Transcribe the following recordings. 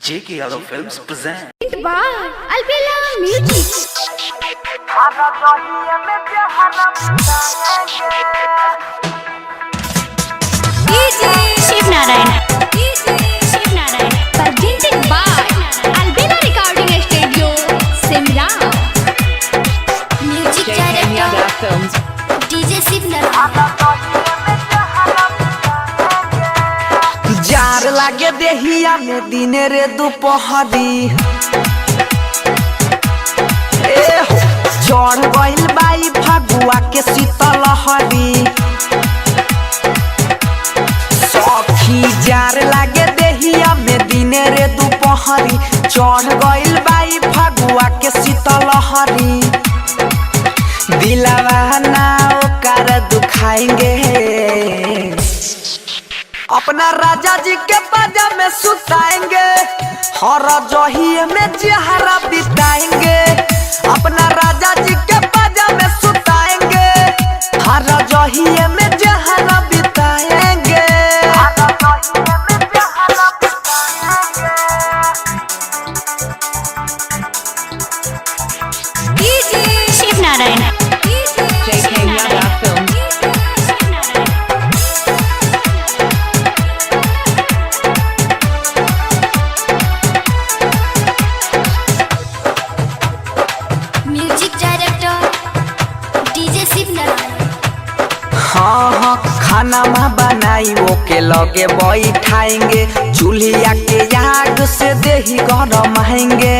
JK Yadav Films present. Wow, Albella Music. Shiv Narayan. Presented by Albella Recording Studio, Simla. Music director DJ Shiv Narayan. जार लागे देहिया में दिन रे दोपहरी चढ़ गइल बाई फगुआ के शीतल लहरी सखी जार लागे देहिया में दिन रे दोपहरी चढ़ गइल बाई फगुआ के शीतल लहरी दिलवा ना ओकर दुखाएंगे अपना राजा जी के बाजा में सुताएंगे हर जहिए में जहरा बिताएंगे अपना राजा जी के बाजा में सुताएंगे हर जहिए में जहरा बिताएंगे Shiv Narayan. JK Yadav Films. Music director DJ Shiv Narayan. हाँ खाना में बनाई वो के लगे बैठाएंगे चूल्हिया के आग से देही गरम आएंगे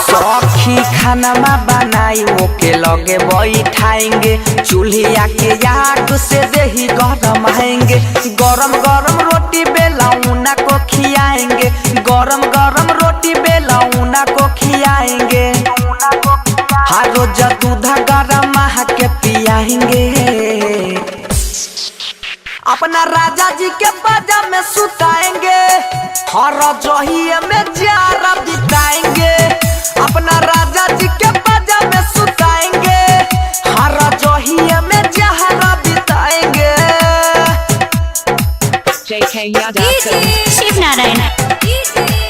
सखी खाना में बनाई वो के लगे बैठाएंगे चूल्हिया के आग से देही गरम आएंगे गरम गरम रोटी बेलौना को खियाएंगे गरम गरम रोटी बेलौना को खियाएंगे हर रोज दूध गरम के पियाएंगे अपना राजा जी के बाजा में सुताएंगे हर जहिए में जारा बिताएंगे अपना राजा जी के बाजा में सुताएंगे हर जहिए में जारा बिताएंगे JK Yadav Films. Shiv Narayan.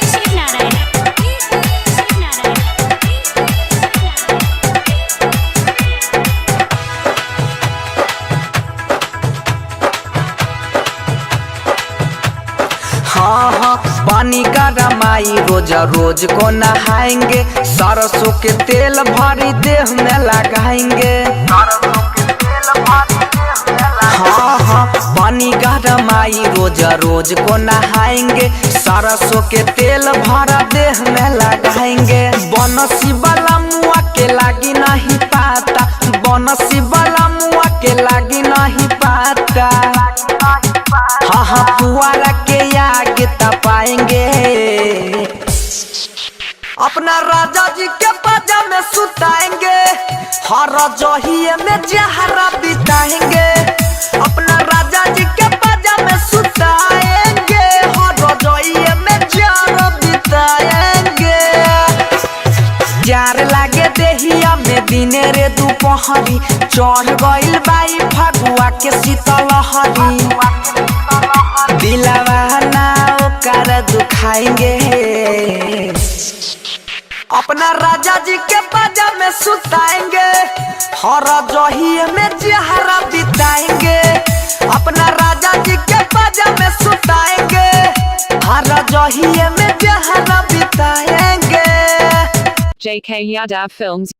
हाँ पानी का रमाई रोज रोज को नहाएंगे सरसों के तेल भरी देह में लगाएंगे हाँ पानी का रमाई रोज रोज को नहाएंगे सरसों के तेल भरा देह में लगाएंगे बनसी वाला मुआ के लागी नहीं पाता बनसी वाला मुआ के लागी नहीं पाता हाँ पुआरा के आगे तपाएंगे अपना राजा जी के बाजा में सुताएंगे हर जहिए में जहरा बिताएंगे अपना राजा जी के बाजा में सुताएंगे हर जहिए में जहरा बिताएंगे जार लागे देहिया में दिन रे दोपहरी चढ़ गइल बाई फगुआ के शीतल लहरी दिलवा ना ओकर दुखाएंगे अपना राजा जी के बाजा में सुताएंगे हर जहिए में जहरा बिताएंगे अपना राजा जी के बाजा में सुताएंगे हर जहिए में जहरा बिताएंगे JK Yadav Films.